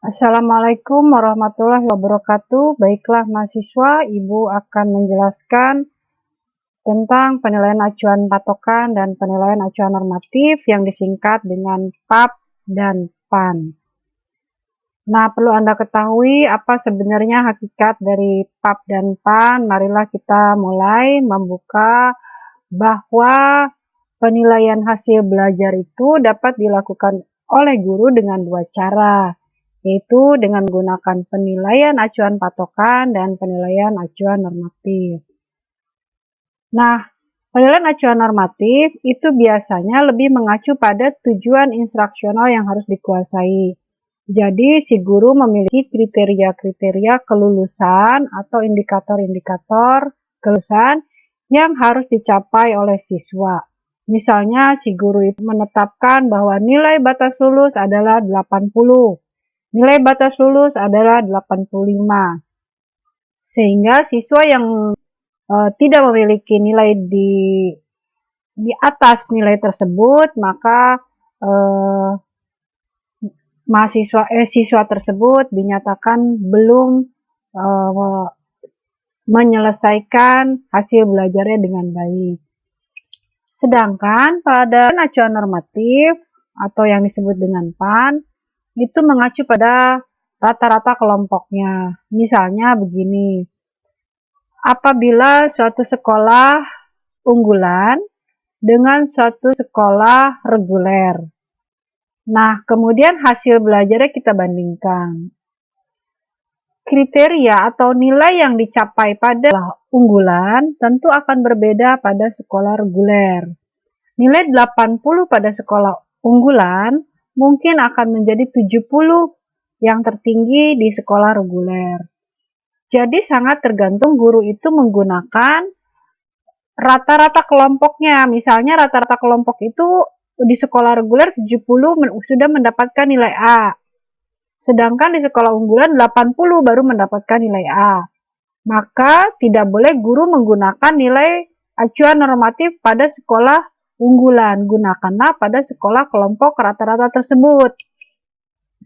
Assalamualaikum warahmatullahi wabarakatuh. Baiklah mahasiswa, Ibu akan menjelaskan tentang penilaian acuan patokan dan penilaian acuan normatif yang disingkat dengan PAP dan PAN. Nah, perlu Anda ketahui apa sebenarnya hakikat dari PAP dan PAN. Marilah kita mulai membuka bahwa penilaian hasil belajar itu dapat dilakukan oleh guru dengan dua cara, yaitu dengan menggunakan penilaian acuan patokan dan penilaian acuan normatif. Nah, penilaian acuan normatif itu biasanya lebih mengacu pada tujuan instruksional yang harus dikuasai. Jadi, si guru memiliki kriteria-kriteria kelulusan atau indikator-indikator kelulusan yang harus dicapai oleh siswa. Misalnya, si guru itu menetapkan bahwa nilai batas lulus adalah 80. Nilai batas lulus adalah 85. Sehingga siswa yang tidak memiliki nilai di atas nilai tersebut, maka siswa tersebut dinyatakan belum menyelesaikan hasil belajarnya dengan baik. Sedangkan pada acuan normatif atau yang disebut dengan PAN, itu mengacu pada rata-rata kelompoknya. Misalnya begini, apabila suatu sekolah unggulan dengan suatu sekolah reguler. Nah, kemudian hasil belajarnya kita bandingkan. Kriteria atau nilai yang dicapai pada unggulan tentu akan berbeda pada sekolah reguler. Nilai 80 pada sekolah unggulan mungkin akan menjadi 70 yang tertinggi di sekolah reguler. Jadi sangat tergantung guru itu menggunakan rata-rata kelompoknya. Misalnya rata-rata kelompok itu di sekolah reguler 70 sudah mendapatkan nilai A. Sedangkan di sekolah unggulan 80 baru mendapatkan nilai A. Maka tidak boleh guru menggunakan nilai acuan normatif pada sekolah unggulan. Gunakanlah pada sekolah kelompok rata-rata tersebut.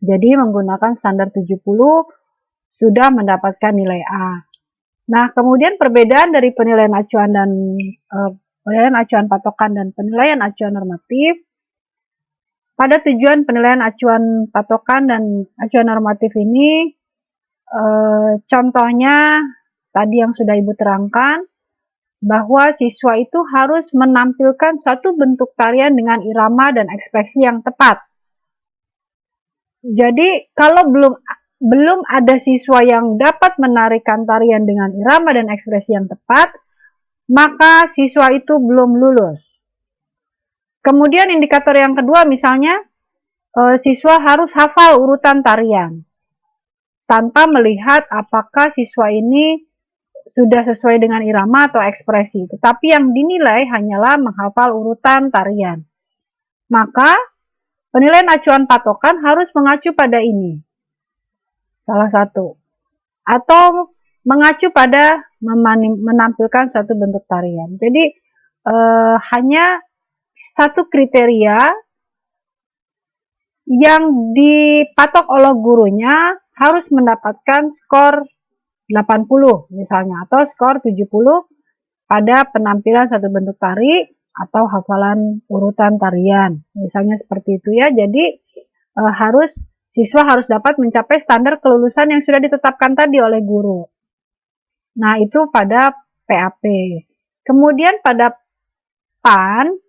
Jadi menggunakan standar 70 sudah mendapatkan nilai A. Nah, kemudian perbedaan dari penilaian acuan patokan dan penilaian acuan normatif. Pada tujuan penilaian acuan patokan dan acuan normatif ini, contohnya tadi yang sudah Ibu terangkan, bahwa siswa itu harus menampilkan suatu bentuk tarian dengan irama dan ekspresi yang tepat. Jadi, kalau belum ada siswa yang dapat menarikan tarian dengan irama dan ekspresi yang tepat, maka siswa itu belum lulus. Kemudian indikator yang kedua misalnya, siswa harus hafal urutan tarian, tanpa melihat apakah siswa ini sudah sesuai dengan irama atau ekspresi. Tetapi yang dinilai hanyalah menghafal urutan tarian. Maka, penilaian acuan patokan harus mengacu pada ini. Salah satu. Atau mengacu pada menampilkan suatu bentuk tarian. Jadi, hanya satu kriteria yang dipatok oleh gurunya harus mendapatkan skor 80 misalnya, atau skor 70 pada penampilan satu bentuk tari atau hafalan urutan tarian. Misalnya seperti itu ya. Jadi siswa harus dapat mencapai standar kelulusan yang sudah ditetapkan tadi oleh guru. Nah, itu pada PAP. Kemudian pada PAN,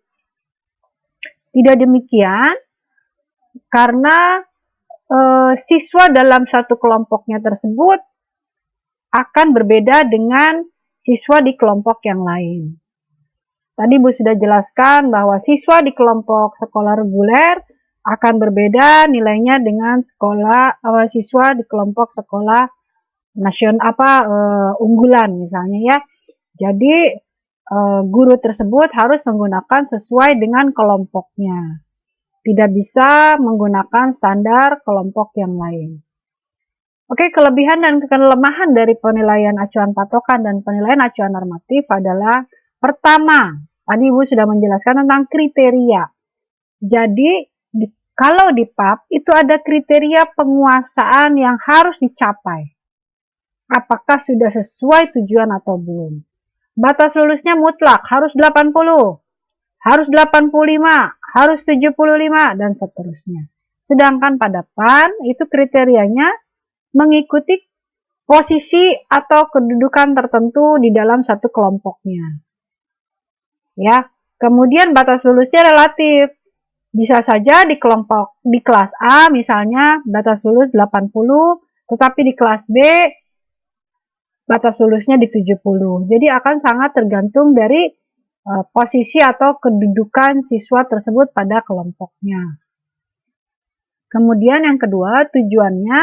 tidak demikian, karena siswa dalam satu kelompoknya tersebut akan berbeda dengan siswa di kelompok yang lain. Tadi Bu sudah jelaskan bahwa siswa di kelompok sekolah reguler akan berbeda nilainya dengan siswa di kelompok sekolah unggulan misalnya ya. Jadi guru tersebut harus menggunakan sesuai dengan kelompoknya. Tidak bisa menggunakan standar kelompok yang lain. Oke, kelebihan dan kelemahan dari penilaian acuan patokan dan penilaian acuan normatif adalah pertama, tadi Ibu sudah menjelaskan tentang kriteria. Jadi, Kalau di PAP itu ada kriteria penguasaan yang harus dicapai. Apakah sudah sesuai tujuan atau belum? Batas lulusnya mutlak, harus 80, harus 85, harus 75, dan seterusnya. Sedangkan pada PAN itu kriterianya mengikuti posisi atau kedudukan tertentu di dalam satu kelompoknya. Ya, kemudian batas lulusnya relatif. Bisa saja di kelas A misalnya batas lulus 80, tetapi di kelas B batas lulusnya di 70. Jadi akan sangat tergantung dari posisi atau kedudukan siswa tersebut pada kelompoknya. Kemudian yang kedua, tujuannya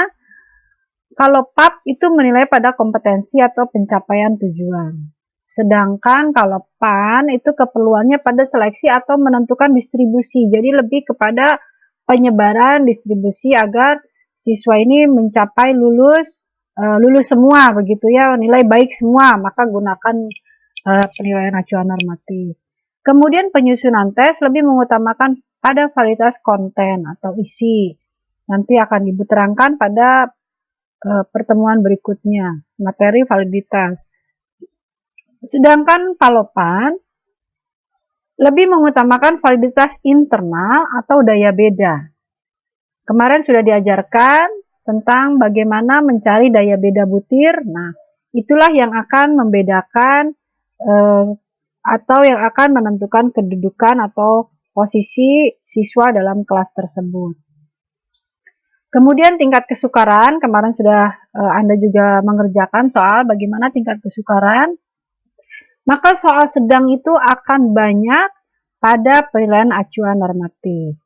kalau PAP itu menilai pada kompetensi atau pencapaian tujuan. Sedangkan kalau PAN itu keperluannya pada seleksi atau menentukan distribusi. Jadi lebih kepada penyebaran distribusi agar siswa ini mencapai lulus semua begitu ya, nilai baik semua, maka gunakan penilaian acuan normatif. Kemudian penyusunan tes lebih mengutamakan pada validitas konten atau isi. Nanti akan diterangkan pada pertemuan berikutnya, materi validitas. Sedangkan Palopan lebih mengutamakan validitas internal atau daya beda. Kemarin sudah diajarkan tentang bagaimana mencari daya beda butir. Nah, itulah yang akan membedakan atau yang akan menentukan kedudukan atau posisi siswa dalam kelas tersebut. Kemudian tingkat kesukaran, kemarin sudah Anda juga mengerjakan soal bagaimana tingkat kesukaran. Maka soal sedang itu akan banyak pada penilaian acuan normatif.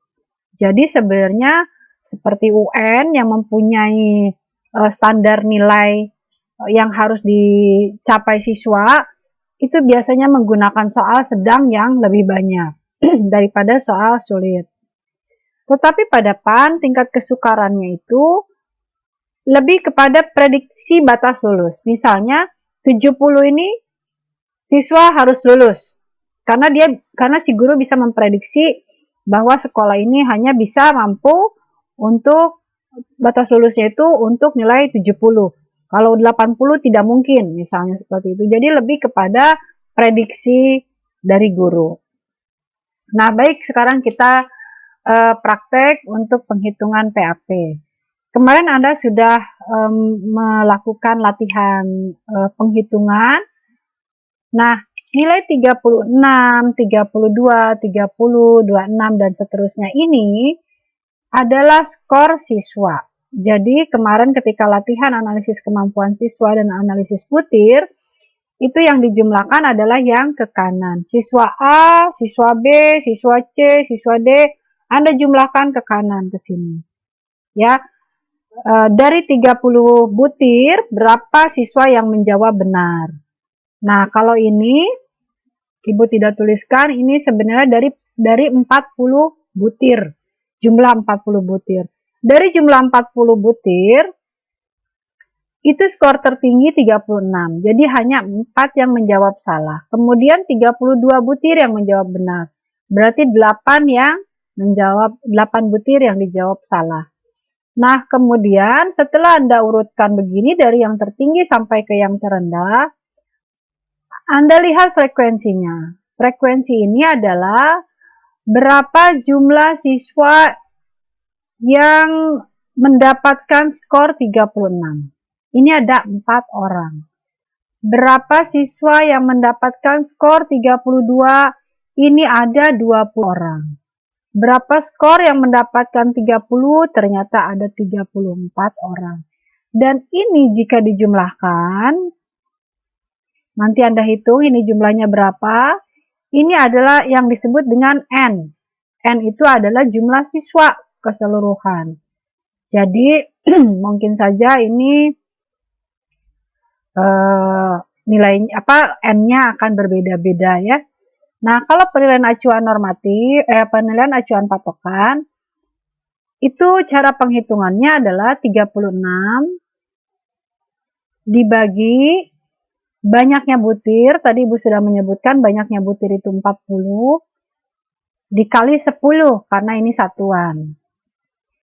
Jadi sebenarnya seperti UN yang mempunyai standar nilai yang harus dicapai siswa, itu biasanya menggunakan soal sedang yang lebih banyak daripada soal sulit. Tetapi pada PAN tingkat kesukarannya itu lebih kepada prediksi batas lulus. Misalnya 70 ini siswa harus lulus karena si guru bisa memprediksi bahwa sekolah ini hanya bisa mampu untuk batas lulusnya itu untuk nilai 70. Kalau 80 tidak mungkin, misalnya seperti itu. Jadi lebih kepada prediksi dari guru. Nah, baik, sekarang kita praktek untuk penghitungan PAP. Kemarin Anda sudah melakukan latihan penghitungan. Nah, nilai 36, 32, 30, 26, dan seterusnya ini adalah skor siswa. Jadi kemarin ketika latihan analisis kemampuan siswa dan analisis butir, itu yang dijumlahkan adalah yang ke kanan. Siswa A, siswa B, siswa C, siswa D, Anda jumlahkan ke kanan ke sini. Ya. Dari 30 butir, berapa siswa yang menjawab benar? Nah, kalau ini Ibu tidak tuliskan, ini sebenarnya dari 40 butir. Jumlah 40 butir. Dari jumlah 40 butir, itu skor tertinggi 36. Jadi hanya 4 yang menjawab salah. Kemudian 32 butir yang menjawab benar. Berarti 8 butir yang dijawab salah. Nah, kemudian setelah Anda urutkan begini dari yang tertinggi sampai ke yang terendah, Anda lihat frekuensinya. Frekuensi ini adalah berapa jumlah siswa yang mendapatkan skor 36. Ini ada 4 orang. Berapa siswa yang mendapatkan skor 32? Ini ada 20 orang. Berapa skor yang mendapatkan 30? Ternyata ada 34 orang. Dan ini jika dijumlahkan, nanti Anda hitung ini jumlahnya berapa. Ini adalah yang disebut dengan N. N itu adalah jumlah siswa keseluruhan. Jadi mungkin saja ini nilainya N-nya akan berbeda-beda ya. Nah, kalau penilaian acuan normatif, penilaian acuan patokan, itu cara penghitungannya adalah 36 dibagi banyaknya butir, tadi Ibu sudah menyebutkan banyaknya butir itu 40, dikali 10, karena ini satuan.